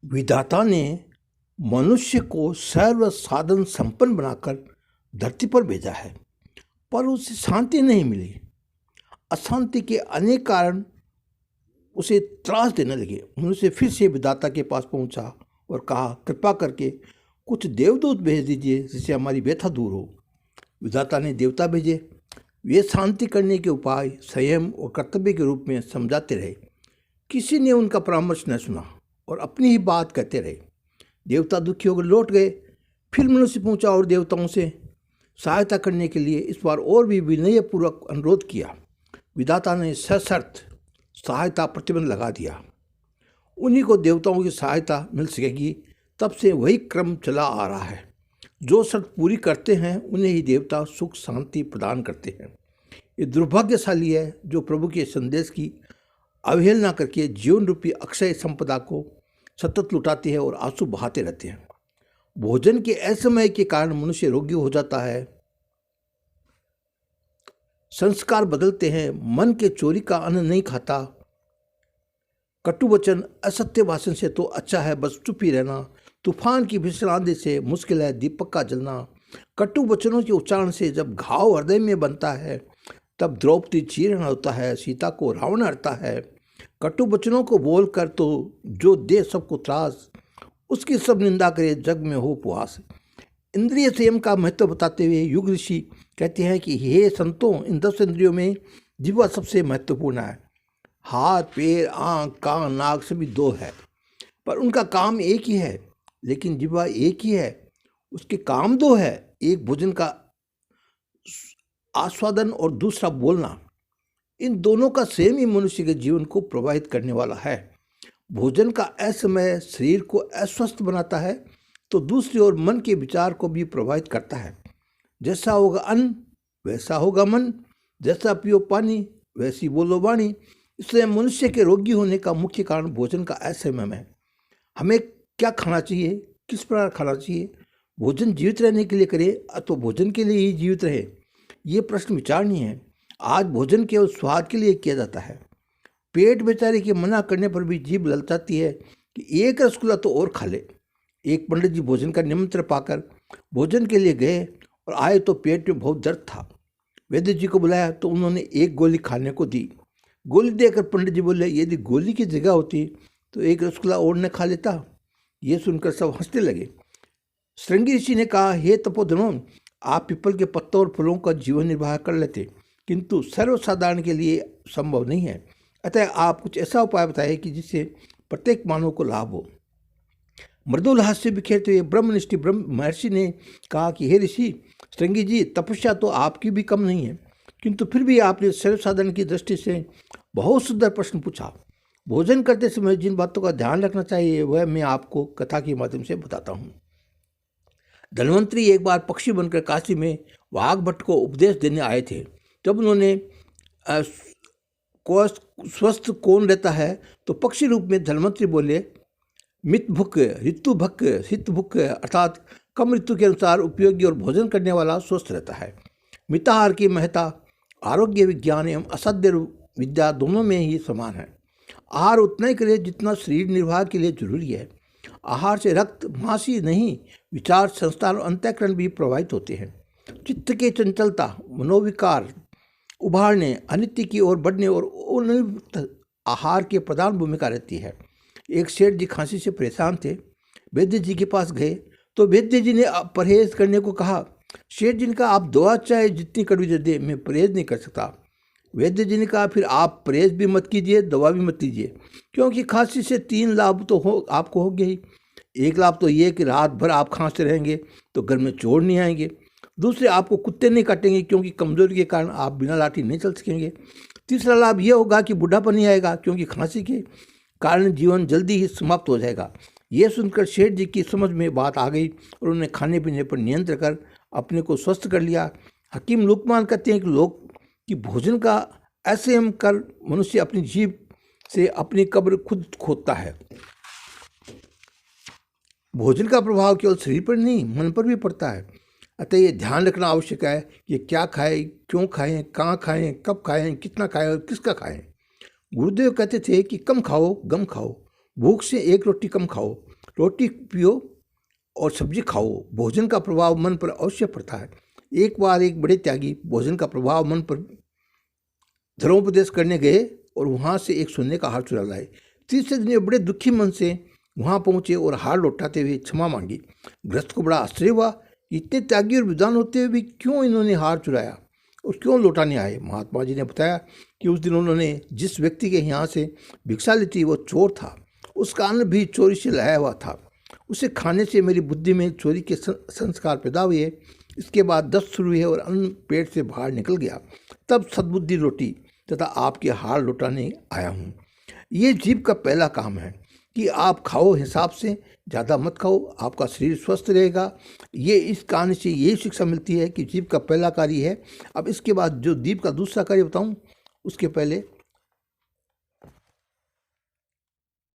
विधाता ने मनुष्य को सर्व साधन संपन्न बनाकर धरती पर भेजा है, पर उसे शांति नहीं मिली। अशांति के अनेक कारण उसे त्रास देने लगे। मनुष्य फिर से विधाता के पास पहुंचा और कहा, कृपा करके कुछ देवदूत भेज दीजिए जिससे हमारी व्यथा दूर हो। विधाता ने देवता भेजे। वे शांति करने के उपाय संयम और कर्तव्य के रूप में समझाते रहे। किसी ने उनका परामर्श न सुना और अपनी ही बात कहते रहे। देवता दुखी होकर लौट गए। फिर मनुष्य पहुंचा और देवताओं से सहायता करने के लिए इस बार और भी विनयपूर्वक अनुरोध किया। विधाता ने सशर्त सहायता प्रतिबंध लगा दिया। उन्हीं को देवताओं की सहायता मिल सकेगी। तब से वही क्रम चला आ रहा है। जो शर्त पूरी करते हैं उन्हें ही देवता सुख शांति प्रदान करते हैं। ये दुर्भाग्यशाली है जो प्रभु के संदेश की अवहेलना करके जीवन रूपी अक्षय संपदा को सतत लुटाते हैं और आंसू बहाते रहते हैं। भोजन के असमय के कारण मनुष्य रोगी हो जाता है। संस्कार बदलते हैं। मन के चोरी का अन्न नहीं खाता। कटु वचन असत्य भाषण से तो अच्छा है बस चुप ही रहना। तूफान की भीषण आंधी से मुश्किल है दीपक का जलना। कटु वचनों के उच्चारण से जब घाव हृदय में बनता है तब द्रौपदी चीरण होता है, सीता को रावण हरता है। कटु वचनों को बोलकर तो जो दे सबको त्रास, उसकी सब निंदा करे जग में हो उपवास। इंद्रिय संयम का महत्व बताते हुए युग ऋषि कहते हैं कि हे संतों, इन 10 इंद्रियों में जिह्वा सबसे महत्वपूर्ण है। हाथ पैर आँख कान नाक सभी 2 है, पर उनका काम एक ही है। लेकिन जिह्वा एक ही है, उसके काम 2 है। एक भोजन का आस्वादन और दूसरा बोलना। इन दोनों का सेम ही मनुष्य के जीवन को प्रभावित करने वाला है। भोजन का असमय शरीर को अस्वस्थ बनाता है तो दूसरी ओर मन के विचार को भी प्रभावित करता है। जैसा होगा अन्न वैसा होगा मन, जैसा पियो पानी वैसी बोलो वाणी। इसलिए मनुष्य के रोगी होने का मुख्य कारण भोजन का असमय है। हमें क्या खाना चाहिए, किस प्रकार खाना चाहिए, भोजन जीवित रहने के लिए करें अथवा भोजन के लिए ही जीवित रहे, ये प्रश्न विचारणीय है। आज भोजन केवल स्वाद के लिए किया जाता है। पेट बेचारे के मना करने पर भी जीभ ललचाती है कि एक रसगुल्ला तो और खा ले। एक पंडित जी भोजन का निमंत्रण पाकर भोजन के लिए गए और आए तो पेट में बहुत दर्द था। वैद्य जी को बुलाया तो उन्होंने एक गोली खाने को दी। गोली देकर पंडित जी बोले, यदि गोली की जगह होती तो एक रसगुल्ला और न खा लेता। ये सुनकर सब हंसने लगे। श्रृंगी ऋषि ने कहा, हे तपोधनों, आप पीपल के पत्तों और फलों का जीवन निर्वाह कर लेते, किंतु सर्वसाधारण के लिए संभव नहीं है। अतः आप कुछ ऐसा उपाय बताएं कि जिससे प्रत्येक मानव को लाभ हो। मृदुल हास्य बिखेरते हुए ब्रह्मनिष्ठ ब्रह्म महर्षि ने कहा कि हे ऋषि श्रृंगी जी, तपस्या तो आपकी भी कम नहीं है, किंतु फिर भी आपने सर्वसाधारण की दृष्टि से बहुत सुंदर प्रश्न पूछा। भोजन करते समय जिन बातों का ध्यान रखना चाहिए वह मैं आपको कथा के माध्यम से बताता हूँ। धन्वंतरी एक बार पक्षी बनकर काशी में वाघभट्ट को उपदेश देने आए थे। जब उन्होंने स्वस्थ कौन रहता है तो पक्षी रूप में धन्वंतरी बोले, मित भुक ऋतु भक हित भुक, अर्थात कम ऋतु के अनुसार उपयोगी और भोजन करने वाला स्वस्थ रहता है। मिताहार की महत्ता आरोग्य विज्ञान एवं असाध्य विद्या दोनों में ही समान है। आहार उतना ही करें जितना शरीर निर्वाह के लिए जरूरी है। आहार से रक्त मांस ही नहीं, विचार संस्कार और अंतःकरण भी प्रभावित होते हैं। चित्त की चंचलता, मनोविकार उभारने, अनित्य की ओर बढ़ने और अनियमित आहार की प्रधान भूमिका रहती है। एक सेठ जी खांसी से परेशान थे। वैद्य जी के पास गए तो वैद्य जी ने परहेज करने को कहा। सेठ जी ने कहा, आप दवा चाहे जितनी कड़वी दे दे, मैं परहेज नहीं कर सकता। वैद्य जी ने कहा, फिर आप परहेज भी मत कीजिए, दवा भी मत लीजिए, क्योंकि खांसी से 3 लाभ तो आपको हो गया ही। एक लाभ तो ये कि रात भर आप खांसते रहेंगे तो घर में चोर नहीं आएंगे। दूसरे, आपको कुत्ते नहीं काटेंगे क्योंकि कमजोरी के कारण आप बिना लाठी नहीं चल सकेंगे। तीसरा लाभ यह होगा कि बुढ़ापन नहीं आएगा क्योंकि खांसी के कारण जीवन जल्दी ही समाप्त हो जाएगा। ये सुनकर सेठ जी की समझ में बात आ गई और उन्होंने खाने पीने पर नियंत्रण कर अपने को स्वस्थ कर लिया। हकीम लुकमान कहते हैं कि लोग कि भोजन का असंयम कर मनुष्य अपनी जीभ से अपनी कब्र खुद खोदता है। भोजन का प्रभाव केवल शरीर पर नहीं मन पर भी पड़ता है। अतः ये ध्यान रखना आवश्यक है कि क्या खाएं, क्यों खाएं, कहाँ खाएं, कब खाएं, कितना खाएं और किसका खाएं। गुरुदेव कहते थे कि कम खाओ गम खाओ, भूख से एक रोटी कम खाओ, रोटी पियो और सब्जी खाओ। भोजन का प्रभाव मन पर अवश्य पड़ता है। एक बार एक बड़े त्यागी भोजन का प्रभाव मन पर धर्मोपदेश करने गए और वहाँ से एक सोने का हार चुरा लाए। तीसरे दिन वे बड़े दुखी मन से वहाँ पहुँचे और हार लौटाते हुए क्षमा मांगी। गृहस्थ को बड़ा आश्चर्य हुआ, इतने त्यागी और विद्वान होते हुए भी क्यों इन्होंने हार चुराया और क्यों लौटाने आए। महात्मा जी ने बताया कि उस दिन उन्होंने जिस व्यक्ति के यहाँ से भिक्षा ली थी वो चोर था, उसका अन्न भी चोरी से लाया हुआ था। उसे खाने से मेरी बुद्धि में चोरी के संस्कार पैदा हुए। इसके बाद दस्त शुरू हुए और अन्न पेट से बाहर निकल गया। तब सद्बुद्धि लौटी तथा आपके हार लौटाने आया हूँ। ये जीव का पहला काम है कि आप खाओ, हिसाब से ज़्यादा मत खाओ, आपका शरीर स्वस्थ रहेगा। ये इस कहानी से यही शिक्षा मिलती है कि जीव का पहला कार्य है। अब इसके बाद जो जीव का दूसरा कार्य बताऊँ उसके पहले